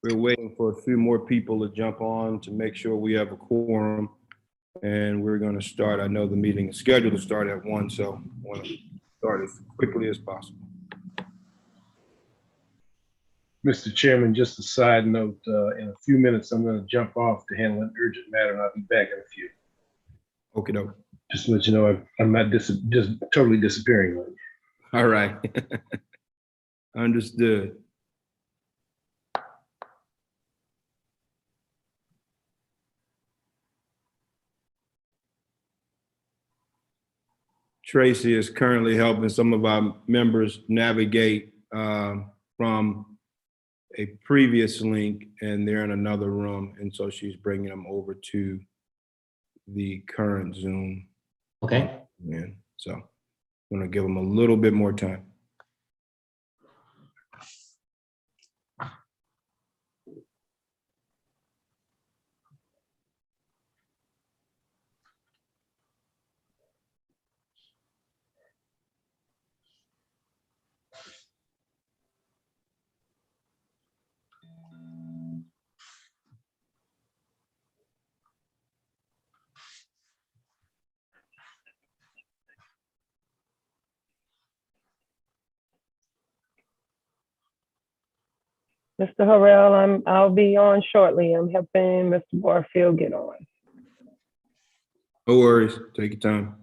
We're waiting for a few more people to jump on to make sure we have a quorum. And we're going to start. I know the meeting is scheduled to start at 1, so I want to start as quickly as possible. Mr. Chairman, just a side note, in a few minutes, I'm going to jump off to handle an urgent matter, and I'll be back in a few. Okey doke. Just to let you know, I'm not just totally disappearing on you. All right. Understood. Tracy is currently helping some of our members navigate from a previous link, and they're in another room, and so she's bringing them over to the current Zoom. Okay. And so I'm going to give them a little bit more time. Mr. Harrell, I'll be on shortly. I'm helping Mr. Barfield get on. No worries. Take your time.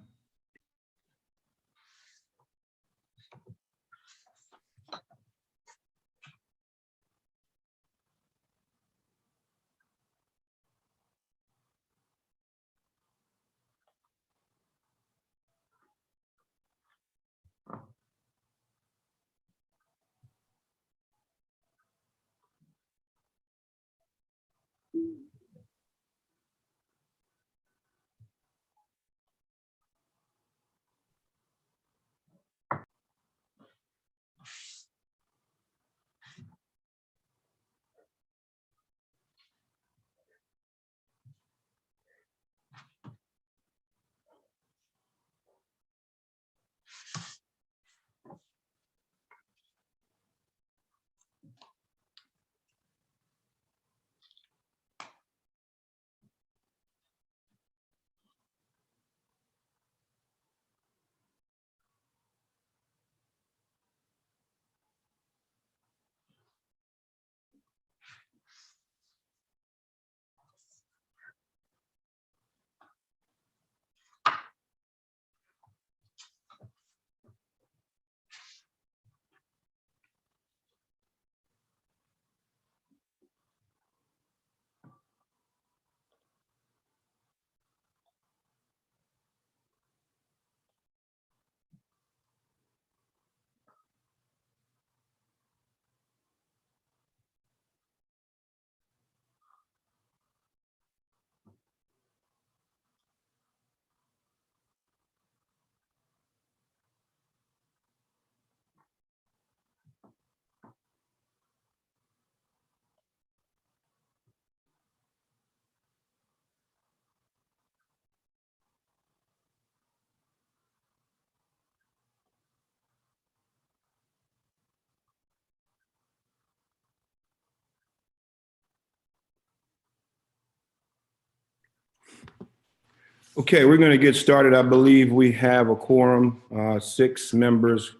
Okay, we're going to get started. I believe we have a quorum. 6 members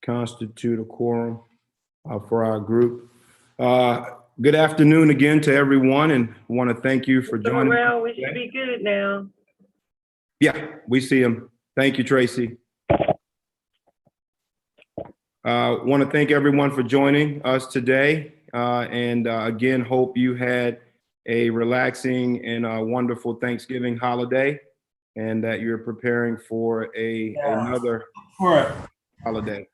constitute a quorum for our group. Good afternoon again to everyone, and I want to thank you for Mr. joining. Harrell, we should be good now. Yeah, we see him. Thank you, Tracy. Want to thank everyone for joining us today, and again, hope you had a relaxing and a wonderful Thanksgiving holiday, and that you're preparing for another holiday.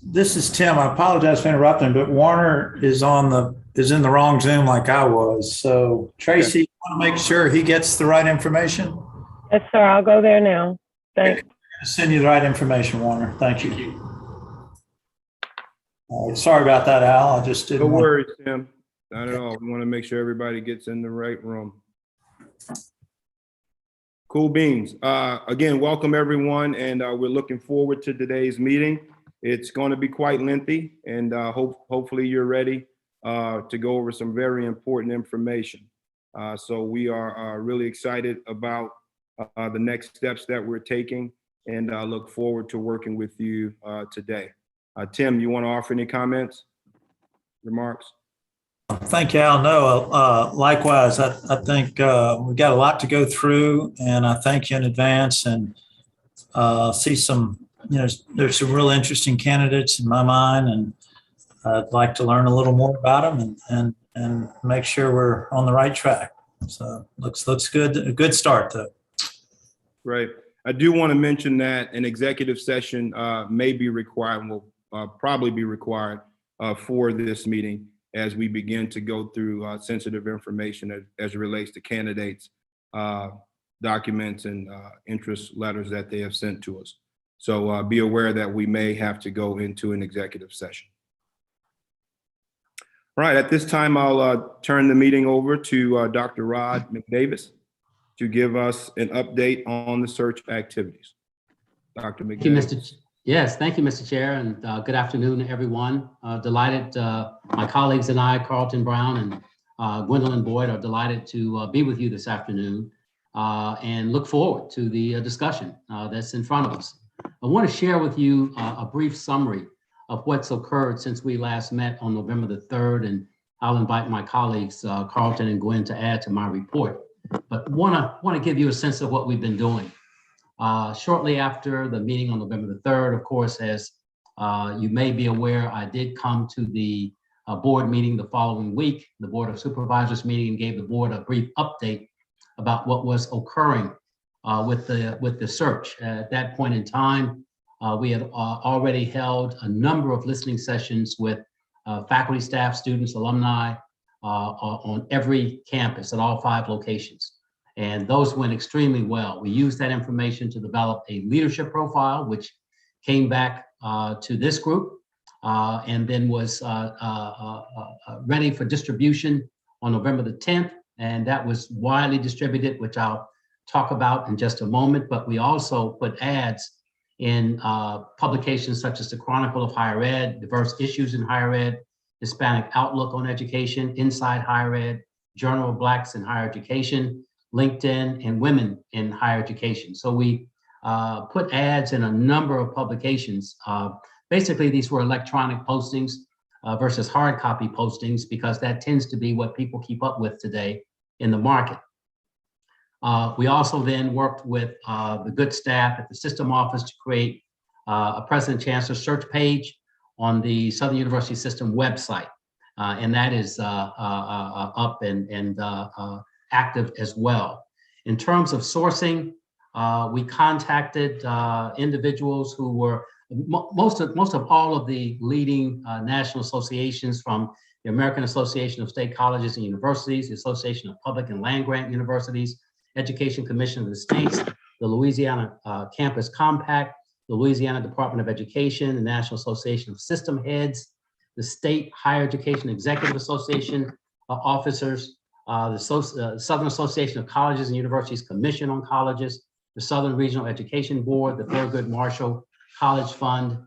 This is Tim. I apologize for interrupting, but Warner is in the wrong Zoom like I was. So Tracy, you want to make sure he gets the right information? Yes, sir. I'll go there now. Thanks. I'll send you the right information, Warner. Thank you. All right, sorry about that, Al. I just No didn't want. worries, Tim. Not at all. We want to make sure everybody gets in the right room. Cool beans. Again, welcome everyone, and we're looking forward to today's meeting. It's going to be quite lengthy, and hopefully you're ready to go over some very important information. So we are really excited about the next steps that we're taking, and look forward to working with you today. Tim, you want to offer any comments, remarks? Thank you, Al. No, likewise, I think we've got a lot to go through, and I thank you in advance, and see some, there's some real interesting candidates in my mind, and I'd like to learn a little more about them and make sure we're on the right track. So looks good. A good start, though. Right. I do want to mention that an executive session may be required, and will probably be required for this meeting as we begin to go through sensitive information as it relates to candidates, documents, and interest letters that they have sent to us. So be aware that we may have to go into an executive session. All right, at this time, I'll turn the meeting over to Dr. Rod McDavis to give us an update on the search activities. Dr. McDavis. Thank you, Mr. Yes, thank you, Mr. Chair, and good afternoon, everyone. Delighted, my colleagues and I, Carlton Brown and Gwendolyn Boyd, are delighted to be with you this afternoon and look forward to the discussion that's in front of us. I want to share with you a brief summary of what's occurred since we last met on November the 3rd, and I'll invite my colleagues, Carlton and Gwen, to add to my report. But want to give you a sense of what we've been doing. Shortly after the meeting on November the 3rd, of course, as you may be aware, I did come to the board meeting the following week, the Board of Supervisors meeting, and gave the board a brief update about what was occurring with the search. At that point in time, we had already held a number of listening sessions with faculty, staff, students, alumni on every campus at all 5 locations. And those went extremely well. We used that information to develop a leadership profile, which came back to this group and then was ready for distribution on November the 10th. And that was widely distributed, which I'll talk about in just a moment. But we also put ads in publications such as the Chronicle of Higher Ed, Diverse Issues in Higher Ed, Hispanic Outlook on Education, Inside Higher Ed, Journal of Blacks in Higher Education, LinkedIn, and Women in Higher Education. So we put ads in a number of publications. Basically, these were electronic postings versus hard copy postings, because that tends to be what people keep up with today in the market. We also then worked with the good staff at the system office to create a President Chancellor search page on the Southern University System website. And that is up and active as well. In terms of sourcing, we contacted individuals who were most of all of the leading national associations, from the American Association of State Colleges and Universities, the Association of Public and Land Grant Universities, Education Commission of the States, the Louisiana Campus Compact, the Louisiana Department of Education, the National Association of System Heads, the State Higher Education Executive Association officers, the Southern Association of Colleges and Universities Commission on Colleges, the Southern Regional Education Board, the Thurgood Marshall College Fund,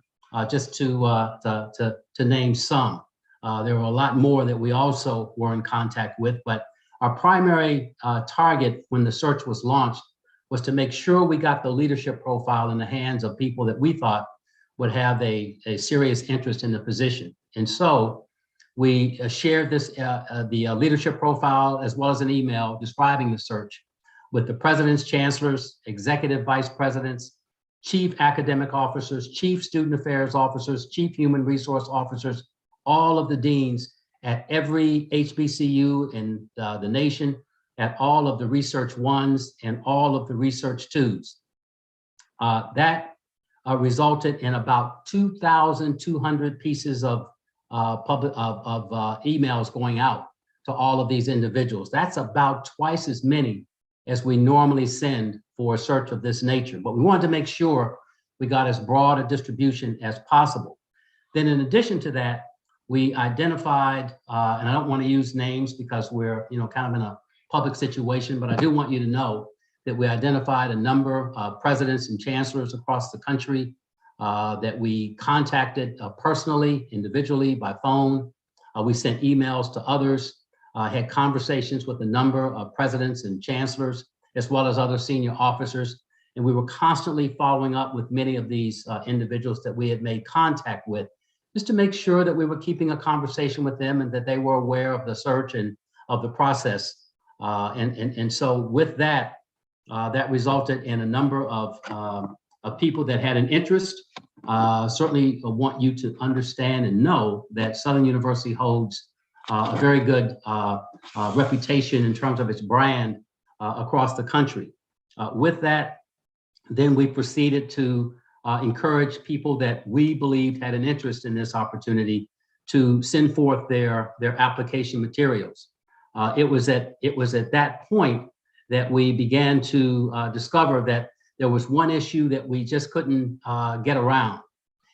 just to name some. There were a lot more that we also were in contact with, but our primary target when the search was launched was to make sure we got the leadership profile in the hands of people that we thought would have a serious interest in the position. And so we shared this, the leadership profile, as well as an email describing the search with the presidents, chancellors, executive vice presidents, chief academic officers, chief student affairs officers, chief human resource officers, all of the deans at every HBCU in the nation, at all of the Research 1s and all of the Research 2s. That resulted in about 2,200 pieces of emails going out to all of these individuals. That's about twice as many as we normally send for a search of this nature. But we wanted to make sure we got as broad a distribution as possible. Then in addition to that, we identified, and I don't want to use names because we're kind of in a public situation, but I do want you to know that we identified a number of presidents and chancellors across the country that we contacted personally, individually, by phone, We sent emails to others, had conversations with a number of presidents and chancellors, as well as other senior officers. And we were constantly following up with many of these individuals that we had made contact with, just to make sure that we were keeping a conversation with them and that they were aware of the search and of the process. And so with that, that resulted in a number of people that had an interest. Certainly want you to understand and know that Southern University holds a very good reputation in terms of its brand across the country. With that, then we proceeded to encourage people that we believed had an interest in this opportunity to send forth their application materials. It was at that point that we began to discover that there was one issue that we just couldn't get around.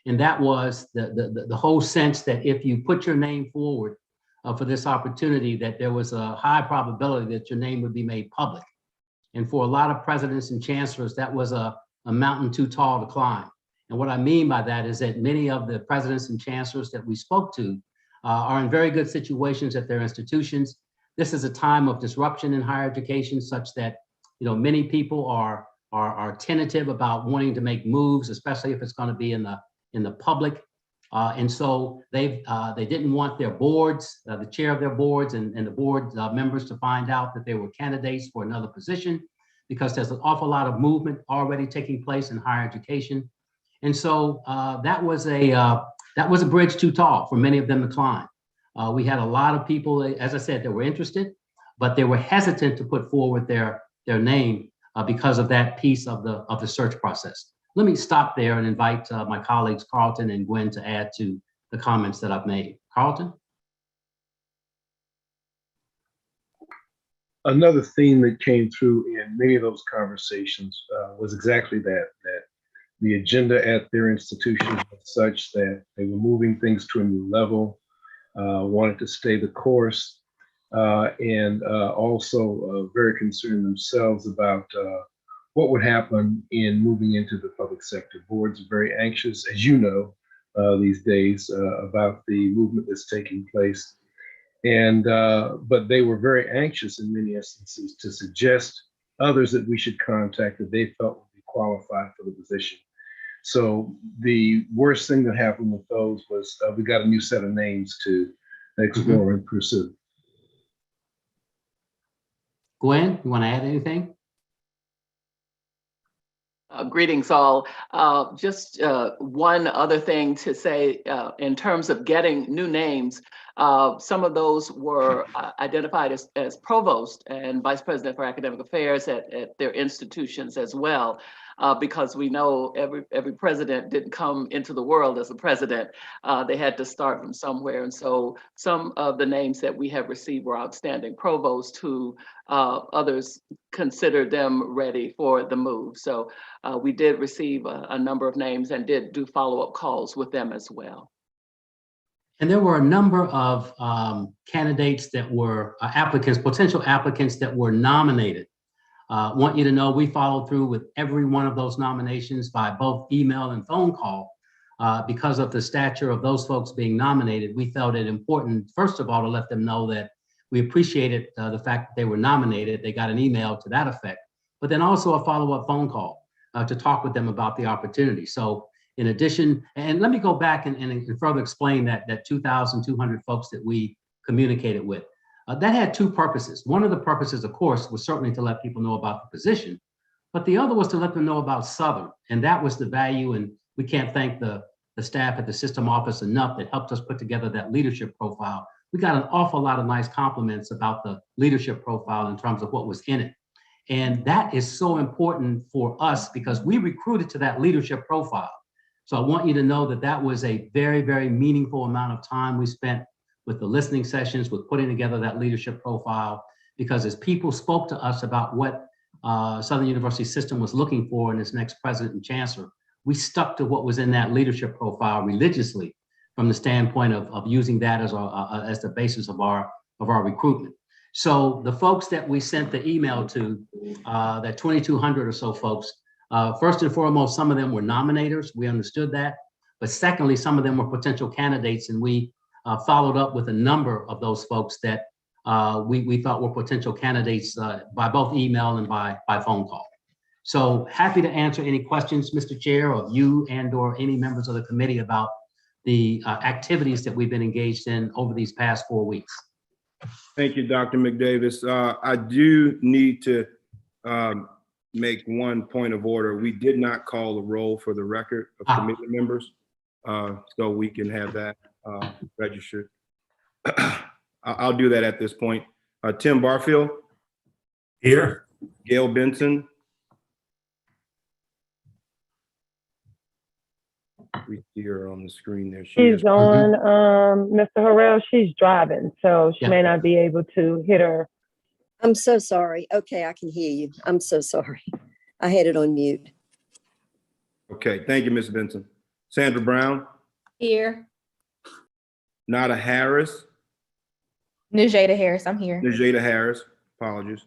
And that was the whole sense that if you put your name forward for this opportunity, that there was a high probability that your name would be made public. And for a lot of presidents and chancellors, that was a mountain too tall to climb. And what I mean by that is that many of the presidents and chancellors that we spoke to are in very good situations at their institutions. This is a time of disruption in higher education, such that many people are tentative about wanting to make moves, especially if it's going to be in the public. And so they didn't want their boards, the chair of their boards and the board members to find out that they were candidates for another position, because there's an awful lot of movement already taking place in higher education. And so that was a bridge too tall for many of them to climb. We had a lot of people, as I said, that were interested, but they were hesitant to put forward their name because of that piece of the search process. Let me stop there and invite my colleagues, Carlton and Gwen, to add to the comments that I've made. Carlton? Another theme that came through in many of those conversations was exactly that the agenda at their institutions was such that they were moving things to a new level, wanted to stay the course, and also very concerned themselves about what would happen in moving into the public sector. Boards are very anxious, as you know, these days about the movement that's taking place. And but they were very anxious in many instances to suggest others that we should contact that they felt would be qualified for the position. So the worst thing that happened with those was we got a new set of names to explore and pursue. Gwen, you want to add anything? Greetings all. Just one other thing to say in terms of getting new names, some of those were identified as provost and vice president for academic affairs at their institutions as well, because we know every president didn't come into the world as a president. They had to start from somewhere. And so some of the names that we have received were outstanding provosts who others considered them ready for the move. So we did receive a number of names and did do follow-up calls with them as well. And there were a number of candidates that were applicants, potential applicants that were nominated. Want you to know we followed through with every one of those nominations by both email and phone call. Because of the stature of those folks being nominated, we felt it important, first of all, to let them know that we appreciated the fact that they were nominated. They got an email to that effect, but then also a follow-up phone call to talk with them about the opportunity. So in addition, and let me go back and further explain that 2,200 folks that we communicated with. That had two purposes. One of the purposes, of course, was certainly to let people know about the position, but the other was to let them know about Southern. And that was the value, and we can't thank the staff at the system office enough that helped us put together that leadership profile. We got an awful lot of nice compliments about the leadership profile in terms of what was in it. And that is so important for us because we recruited to that leadership profile. So I want you to know that that was a very, very meaningful amount of time we spent with the listening sessions, with putting together that leadership profile, because as people spoke to us about what Southern University System was looking for in its next president and chancellor, we stuck to what was in that leadership profile religiously from the standpoint of using that as the basis of our recruitment. So the folks that we sent the email to, that 2,200 or so folks, first and foremost, some of them were nominators. We understood that. But secondly, some of them were potential candidates, and we followed up with a number of those folks that we thought were potential candidates by both email and by phone call. So happy to answer any questions, Mr. Chair, of you and or any members of the committee about the activities that we've been engaged in over these past 4 weeks. Thank you, Dr. McDavis. I do need to make one point of order. We did not call the roll for the record of committee members, so we can have that registered. I'll do that at this point. Tim Barfield. Here. Gail Benson. We see her on the screen there. She is. She's on, Mr. Harrell, she's driving, so she Yeah. may not be able to hit her. I'm so sorry. Okay, I can hear you. I'm so sorry. I had it on mute. Okay, thank you, Ms. Benson. Sandra Brown. Here. Nada Harris. Najada Harris, I'm here. Najada Harris, apologies.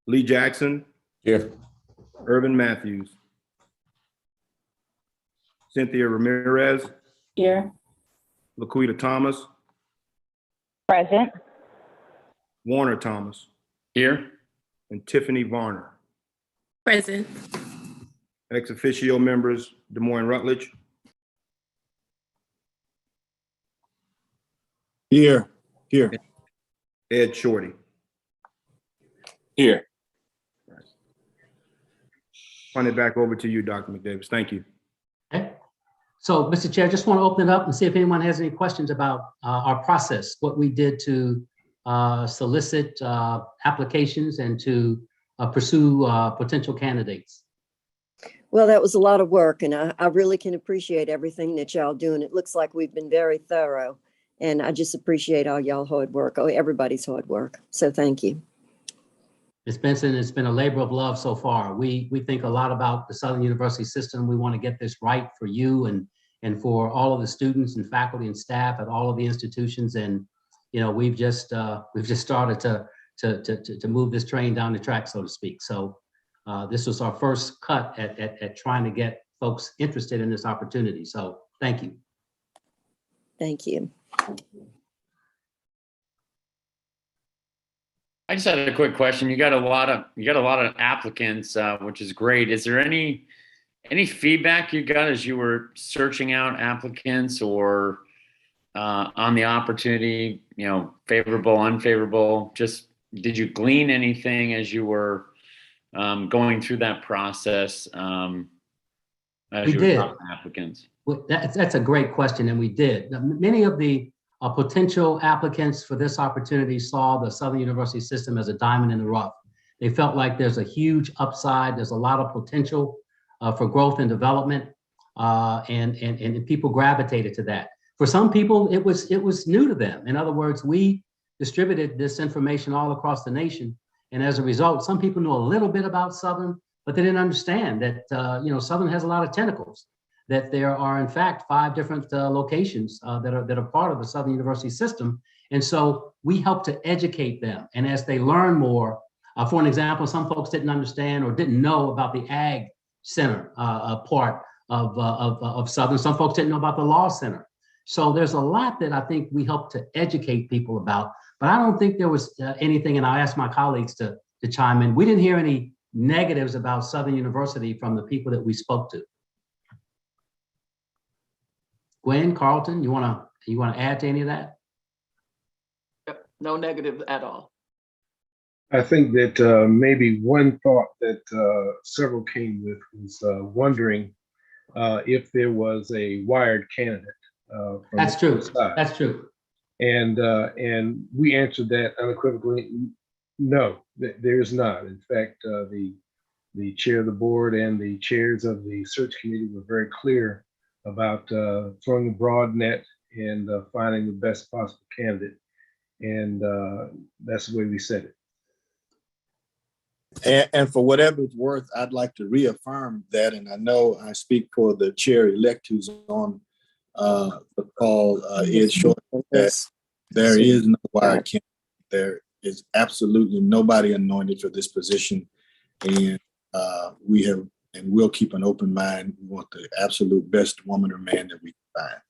Lee Jackson. Here. Irvin Matthews. Cynthia Ramirez. Here. Laquita Thomas. Present. Warner Thomas. Here. And Tiffany Varner. Present. Ex officio members, Des Moines Rutledge. Here. Here. Ed Shorty. Here. Turn it back over to you, Dr. McDavis. Thank you. Okay. So, Mr. Chair, just want to open it up and see if anyone has any questions about our process, what we did to solicit applications and to pursue potential candidates. Well, that was a lot of work, and I really can appreciate everything that y'all doing. It looks like we've been very thorough, and I just appreciate all y'all hard work, everybody's hard work. So thank you. Ms. Benson, it's been a labor of love so far. We think a lot about the Southern University system. We want to get this right for you and for all of the students and faculty and staff at all of the institutions. And you know, we've just started to move this train down the track, so to speak. So this was our first cut at trying to get folks interested in this opportunity. So thank you. Thank you. I just had a quick question. You got a lot of applicants, which is great. Is there any feedback you got as you were searching out applicants or on the opportunity, you know, favorable, unfavorable? Just did you glean anything as you were going through that process as We you were did. talking to applicants? Well, that's a great question, and we did. Now, many of the potential applicants for this opportunity saw the Southern University system as a diamond in the rough. They felt like there's a huge upside, there's a lot of potential for growth and development, and people gravitated to that. For some people, it was new to them. In other words, we distributed this information all across the nation, and as a result, some people knew a little bit about Southern, but they didn't understand that you know, Southern has a lot of tentacles. That there are in fact 5 different locations that are part of the Southern University system. And so we help to educate them. And as they learn more, for an example, some folks didn't understand or didn't know about the Ag Center part of Southern. Some folks didn't know about the Law Center. So there's a lot that I think we help to educate people about, but I don't think there was anything, and I asked my colleagues to chime in. We didn't hear any negatives about Southern University from the people that we spoke to. Gwen, Carlton, you wanna add to any of that? Yep, no negative at all. I think that maybe one thought that several came with was wondering if there was a wired candidate. From That's true. the side. That's true. And we answered that unequivocally. No, there's not. In fact, the chair of the board and the chairs of the search committee were very clear about throwing a broad net and finding the best possible candidate. And that's the way we said it. And for whatever it's worth, I'd like to reaffirm that. And I know I speak for the chair-elect who's on the call, Ed Short, that there is no wired candidate. There is absolutely nobody anointed for this position. And we have and we'll keep an open mind. We want the absolute best woman or man that we can find.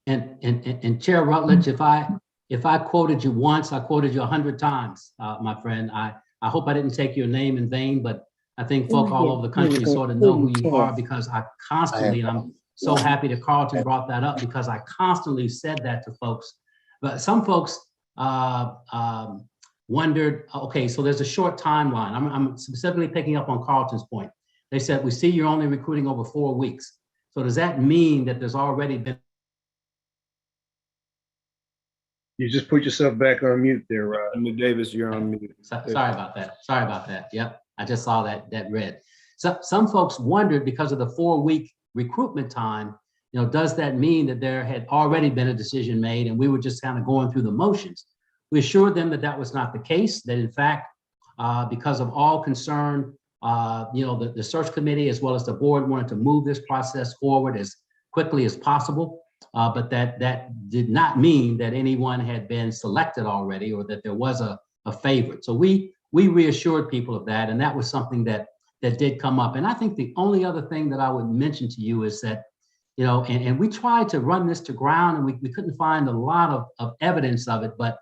And Chair Rutledge, if I quoted you once, I quoted you 100 times, my friend. I hope I didn't take your name in vain, but I think folk all over the country sort of know who you are because I constantly, and I'm so happy that Carlton brought that up because I constantly said that to folks. But some folks wondered, okay, so there's a short timeline. I'm specifically picking up on Carlton's point. They said, we see you're only recruiting over 4 weeks. So does that mean that there's already been? You just put yourself back on mute there, Rod. Mr. Davis, you're on mute. Sorry about that. Sorry about that. Yep, I just saw that red. So some folks wondered because of the 4-week recruitment time, does that mean that there had already been a decision made and we were just kind of going through the motions? We assured them that that was not the case, that in fact, because of all concern, the search committee as well as the board wanted to move this process forward as quickly as possible. But that did not mean that anyone had been selected already or that there was a favorite. So we reassured people of that, and that was something that did come up. And I think the only other thing that I would mention to you is that, and we tried to run this to ground and we couldn't find a lot of evidence of it, but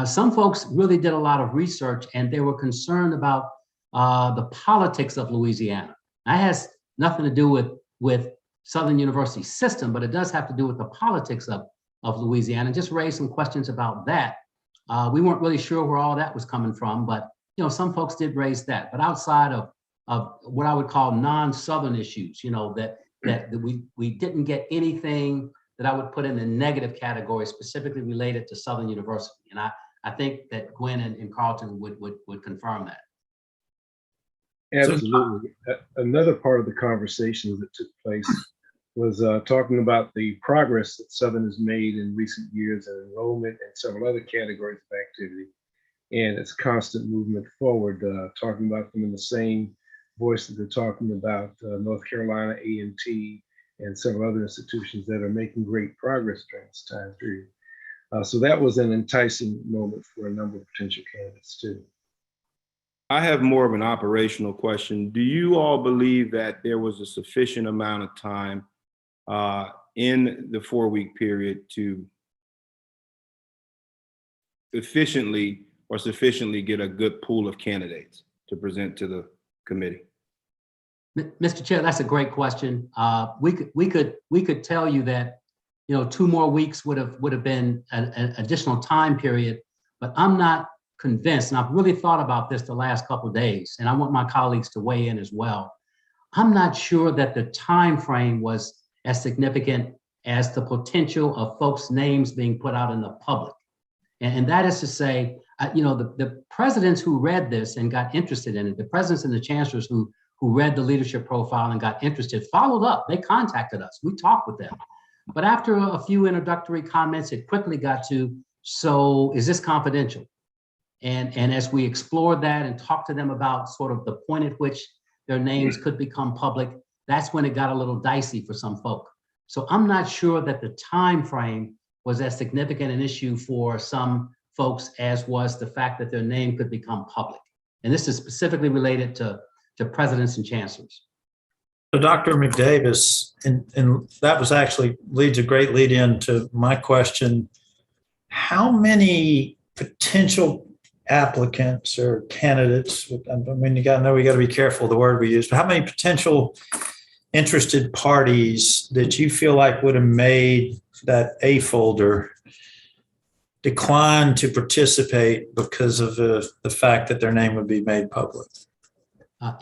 some folks really did a lot of research and they were concerned about the politics of Louisiana. That has nothing to do with Southern University system, but it does have to do with the politics of Louisiana. Just raise some questions about that. We weren't really sure where all that was coming from, but some folks did raise that. But outside of what I would call non-Southern issues, that we didn't get anything that I would put in the negative category specifically related to Southern University. And I think that Gwen and Carlton would confirm that. Absolutely. Another part of the conversation that took place was talking about the progress that Southern has made in recent years in enrollment and several other categories of activity and its constant movement forward, talking about them in the same voice that they're talking about North Carolina A&T and several other institutions that are making great progress during this time period. So that was an enticing moment for a number of potential candidates too. I have more of an operational question. Do you all believe that there was a sufficient amount of time in the 4-week period to sufficiently get a good pool of candidates to present to the committee? Mr. Chair, that's a great question. We could tell you that 2 more weeks would have been an additional time period, but I'm not convinced, and I've really thought about this the last couple of days, and I want my colleagues to weigh in as well. I'm not sure that the time frame was as significant as the potential of folks' names being put out in the public. And that is to say, the presidents who read this and got interested in it, the presidents and the chancellors who read the leadership profile and got interested, followed up, they contacted us, we talked with them. But after a few introductory comments, it quickly got to, so is this confidential? And as we explored that and talked to them about sort of the point at which their names could become public, that's when it got a little dicey for some folk. So I'm not sure that the time frame was as significant an issue for some folks as was the fact that their name could become public. And this is specifically related to presidents and chancellors. So Dr. McDavis, and that was actually leads a great lead into my question. How many potential applicants or candidates, I mean, we got to be careful of the word we use, but how many potential interested parties that you feel like would have made that A folder decline to participate because of the fact that their name would be made public?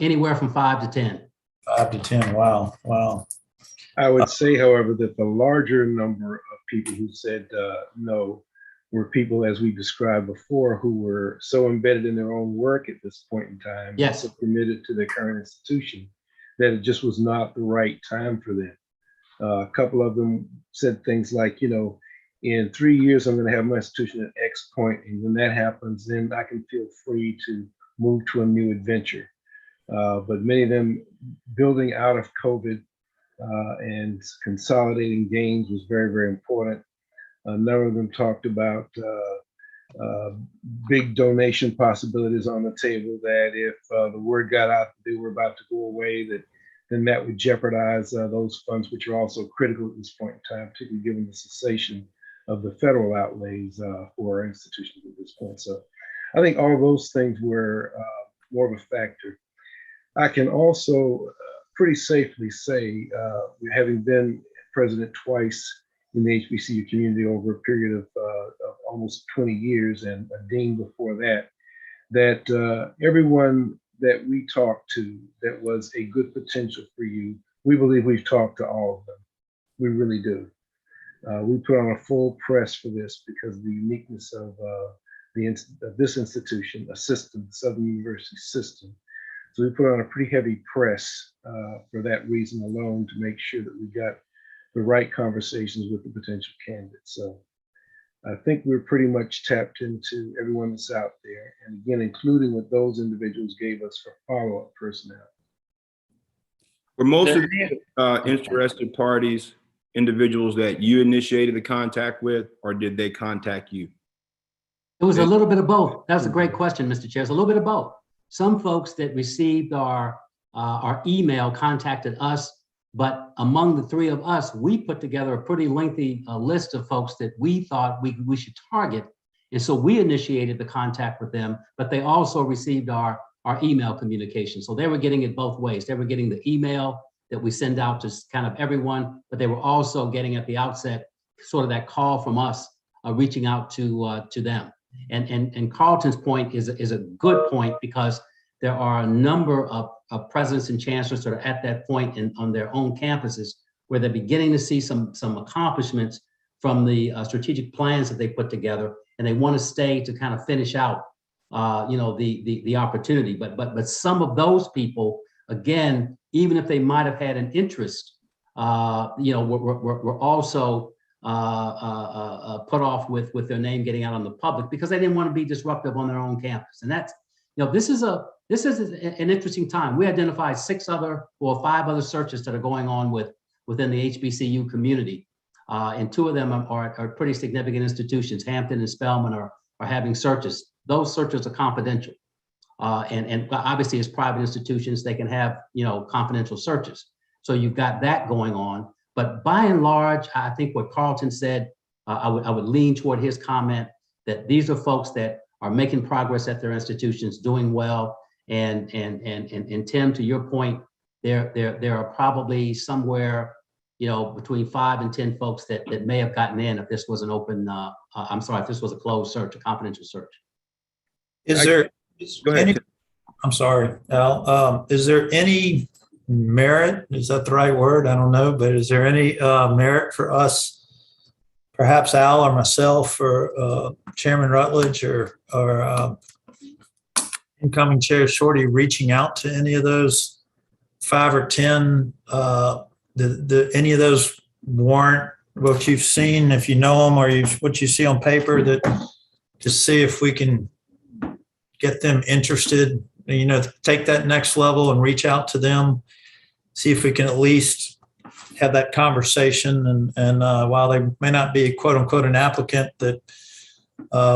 Anywhere from 5 to 10. 5 to 10, wow. I would say, however, that the larger number of people who said no were people, as we described before, who were so embedded in their own work at this point in time, yes, so committed to their current institution, that it just was not the right time for them. A couple of them said things like, in 3 years, I'm going to have my institution at X point, and when that happens, then I can feel free to move to a new adventure. But many of them building out of COVID and consolidating gains was very, very important. A number of them talked about big donation possibilities on the table, that if the word got out that they were about to go away, that then that would jeopardize those funds, which are also critical at this point in time, particularly given the cessation of the federal outlays for our institutions at this point. So I think all of those things were more of a factor. I can also pretty safely say, having been president twice in the HBCU community over a period of almost 20 years and a dean before that, that everyone that we talked to that was a good potential for you, we believe we've talked to all of them. We really do. We put on a full press for this because of the uniqueness of this institution, a system, the Southern University system. So we put on a pretty heavy press for that reason alone to make sure that we got the right conversations with the potential candidates. So I think we're pretty much tapped into everyone that's out there. And again, including what those individuals gave us for follow-up personnel. Were most of the interested parties individuals that you initiated the contact with, or did they contact you? It was a little bit of both. That's a great question, Mr. Chair. It's a little bit of both. Some folks that received our email contacted us, but among the three of us, we put together a pretty lengthy list of folks that we thought we should target. And so we initiated the contact with them, but they also received our email communication. So they were getting it both ways. They were getting the email that we send out to kind of everyone, but they were also getting at the outset sort of that call from us, reaching out to them. And Carlton's point is a good point, because there are a number of presidents and chancellors that are at that point on their own campuses where they're beginning to see some accomplishments from the strategic plans that they put together, and they want to stay to kind of finish out the opportunity. But some of those people, again, even if they might have had an interest, were also put off with their name getting out on the public because they didn't want to be disruptive on their own campus. And that's, this is an interesting time. We identified 5 other searches that are going on within the HBCU community. And 2 of them are pretty significant institutions. Hampton and Spelman are having searches. Those searches are confidential. And obviously as private institutions, they can have, confidential searches. So you've got that going on. But by and large, I think what Carlton said, I would lean toward his comment that these are folks that are making progress at their institutions, doing well. And Tim, to your point, there are probably somewhere, between 5 and 10 folks that may have gotten in if this was an open, if this was a closed search, a confidential search. Is there Go ahead, any, Tim. I'm sorry, Al, is there any merit, is that the right word? I don't know, but is there any merit for us, perhaps Al or myself or Chairman Rutledge or incoming Chair Shorty reaching out to any of those 5 or 10, any of those warrant what you've seen, if you know them, or what you see on paper, that to see if we can get them interested, take that next level and reach out to them, see if we can at least have that conversation. And while they may not be quote unquote an applicant, that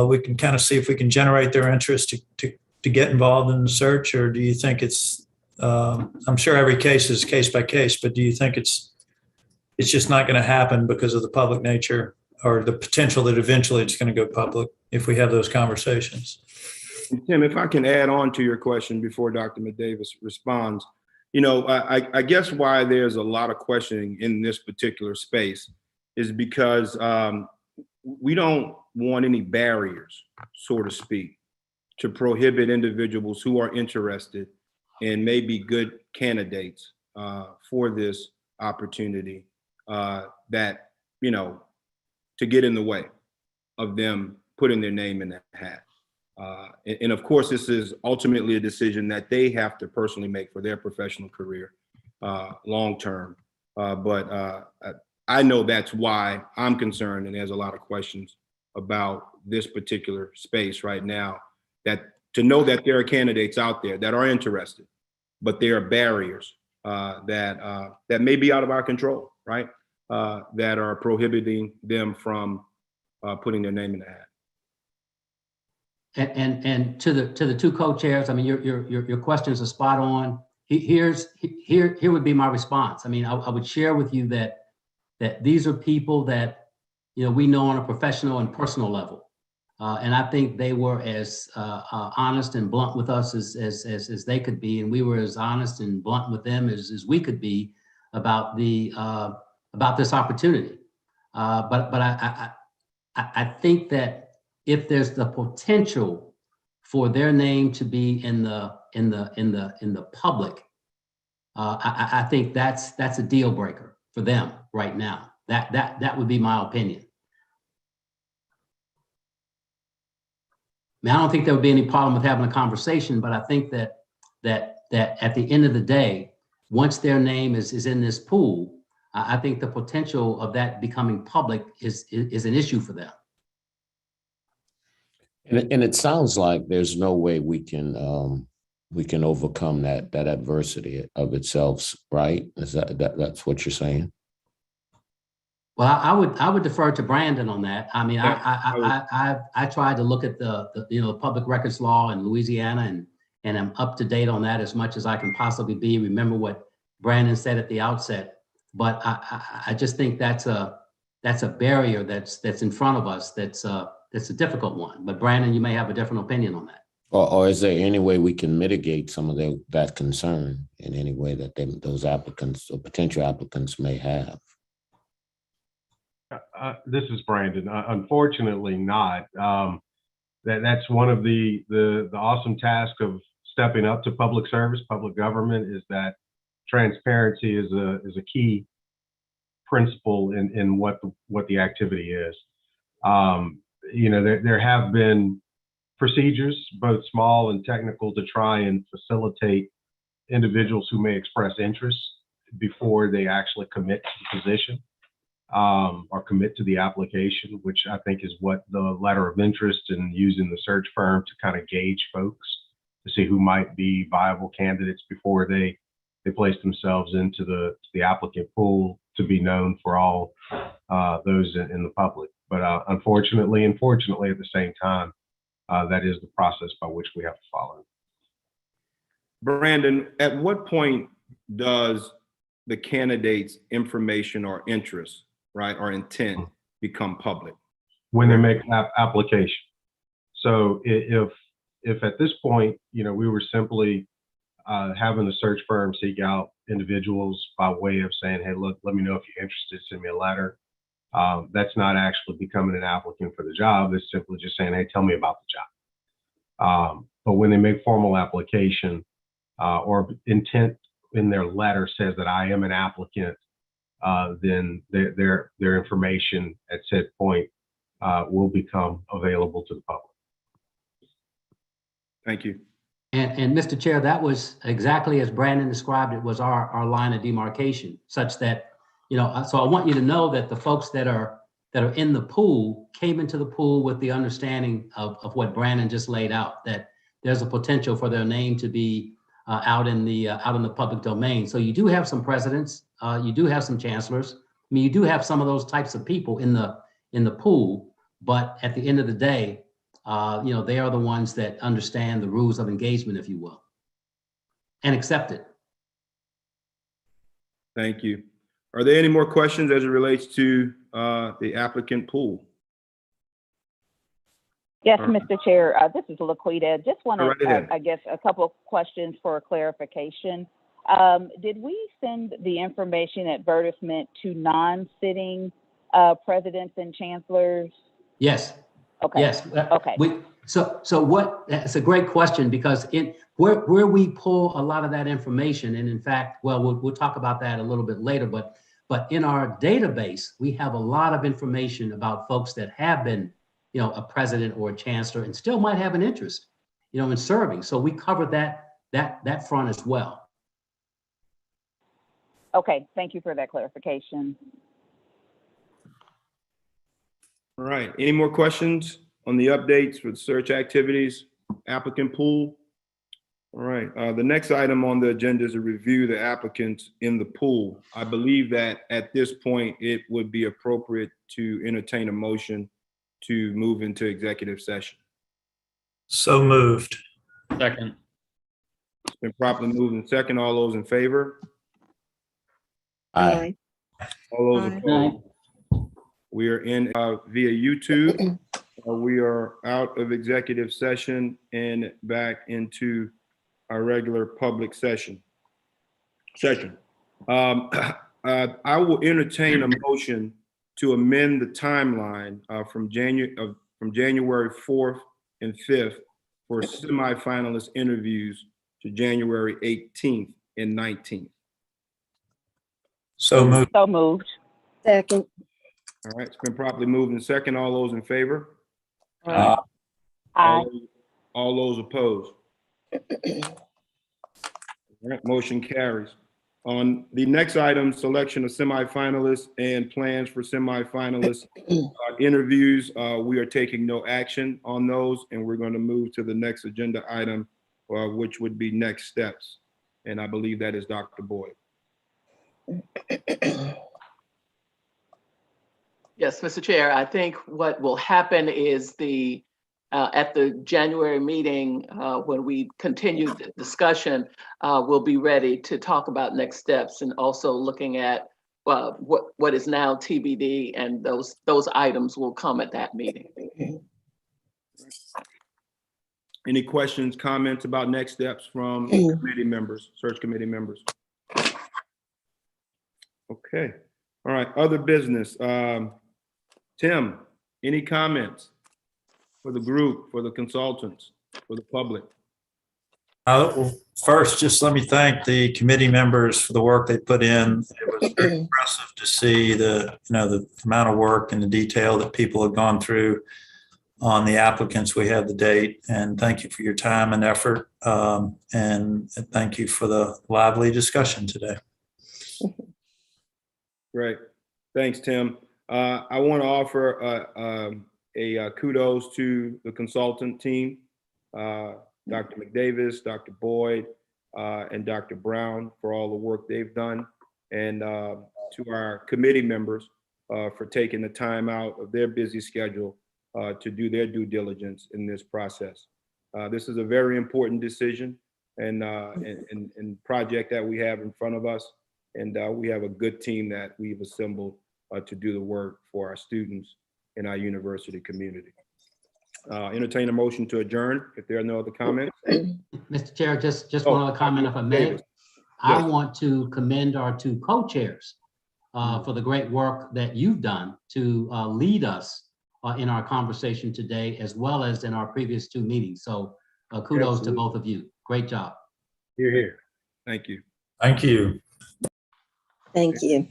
we can kind of see if we can generate their interest to get involved in the search? Or do you think it's, I'm sure every case is case by case, but do you think it's just not going to happen because of the public nature or the potential that eventually it's going to go public if we have those conversations? Tim, if I can add on to your question before Dr. McDavis responds, I guess why there's a lot of questioning in this particular space is because we don't want any barriers, so to speak, to prohibit individuals who are interested and may be good candidates for this opportunity that, to get in the way of them putting their name in that hat. And of course, this is ultimately a decision that they have to personally make for their professional career long term. But I know that's why I'm concerned, and there's a lot of questions about this particular space right now, that to know that there are candidates out there that are interested, but there are barriers that may be out of our control, right? That are prohibiting them from putting their name in the hat. And to the 2 co-chairs, I mean, your questions are spot on. here would be my response. I mean, I would share with you that these are people that, you know, we know on a professional and personal level. And I think they were as honest and blunt with us as they could be, and we were as honest and blunt with them as we could be about this opportunity. But I think that if there's the potential for their name to be in the public, I think that's a deal breaker for them right now. That would be my opinion. I mean, I don't think there would be any problem with having a conversation, but I think that at the end of the day, once their name is in this pool, I think the potential of that becoming public is an issue for them. And it sounds like there's no way we can overcome that adversity of itself, right? Is that's what you're saying? Well, I would defer to Brandon on that. I mean, I tried to look at the public records law in Louisiana, and I'm up to date on that as much as I can possibly be. Remember what Brandon said at the outset, but I just think that's a barrier that's in front of us. That's a difficult one. But Brandon, you may have a different opinion on that. Or is there any way we can mitigate some of that concern in any way that those applicants or potential applicants may have? This is Brandon. Unfortunately not. That's one of the awesome tasks of stepping up to public service, public government, is that transparency is a key principle in what the activity is. You know, there have been procedures, both small and technical, to try and facilitate individuals who may express interest before they actually commit to the position. Or commit to the application, which I think is what the letter of interest and using the search firm to kind of gauge folks to see who might be viable candidates before they place themselves into the applicant pool to be known for all those in the public. But unfortunately and fortunately at the same time, that is the process by which we have to follow. Brandon, at what point does the candidate's information or interest, right, or intent become public? When they make an application. So if at this point, you know, we were simply having the search firm seek out individuals by way of saying, hey, look, let me know if you're interested, send me a letter. That's not actually becoming an applicant for the job. It's simply just saying, hey, tell me about the job. But when they make formal application or intent in their letter says that I am an applicant, then their information at said point will become available to the public. Thank you. And Mr. Chair, that was exactly as Brandon described it, was our line of demarcation, such that, you know, so I want you to know that the folks that are in the pool came into the pool with the understanding of what Brandon just laid out, that there's a potential for their name to be out in the public domain. So you do have some presidents, you do have some chancellors. I mean, you do have some of those types of people in the pool, but at the end of the day, you know, they are the ones that understand the rules of engagement, if you will, and accept it. Thank you. Are there any more questions as it relates to the applicant pool? Yes, Mr. Chair, this is Laquita. Just want Right to, ahead. I guess, a couple of questions for clarification. Did we send the information advertisement to non-sitting presidents and chancellors? Yes. Okay. Yes. Okay. That's a great question, because where we pull a lot of that information, and in fact, well, we'll talk about that a little bit later, but in our database, we have a lot of information about folks that have been, you know, a president or a chancellor and still might have an interest, you know, in serving. So we cover that front as well. Okay. Thank you for that clarification. All right. Any more questions on the updates for the search activities, applicant pool? All right. The next item on the agenda is to review the applicants in the pool. I believe that at this point, it would be appropriate to entertain a motion to move into executive session. So moved. Second. It's Been properly moved in second. All those in favor? Aye. All those Aye. opposed? We are in via YouTube. We are out of executive session and back into our regular public session. I will entertain a motion to amend the timeline from January 4th and 5th for semifinalist interviews to January 18th and 19th. So moved. So moved. Second. All right, it's been properly moved in second. All those in favor? Aye. All those opposed? All right, motion carries. On the next item, selection of semifinalists and plans for semifinalists interviews, we are taking no action on those, and we're going to move to the next agenda item, which would be next steps. And I believe that is Dr. Boyd. Yes, Mr. Chair, I think what will happen is at the January meeting, when we continue the discussion, we'll be ready to talk about next steps and also looking at what is now TBD, and those items will come at that meeting. Any questions, comments about next steps from committee members, search committee members? Okay, all right, other business. Tim, any comments for the group, for the consultants, for the public? Well, first, just let me thank the committee members for the work they put in. It was very impressive to see the amount of work and the detail that people have gone through on the applicants we have to date. And thank you for your time and effort. And thank you for the lively discussion today. Great, thanks, Tim. I want to offer a kudos to the consultant team, Dr. McDavis, Dr. Boyd, and Dr. Brown for all the work they've done, and to our committee members for taking the time out of their busy schedule to do their due diligence in this process. This is a very important decision and project that we have in front of us, and we have a good team that we've assembled to do the work for our students in our university community. Entertain a motion to adjourn if there are no other comments. Mr. Chair, just one other comment, if I may. Davis. I Yes. want to commend our two co-chairs for the great work that you've done to lead us in our conversation today, as well as in our previous two meetings. So kudos to both of you. Great job. Here, here. Thank you. Thank you. Thank you.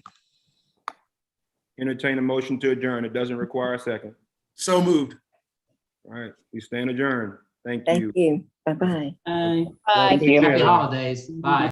Entertain a motion to adjourn. It doesn't require a second. So moved. All right, we stand adjourned. Thank Thank you. you. Bye-bye. Bye. Happy holidays. Bye.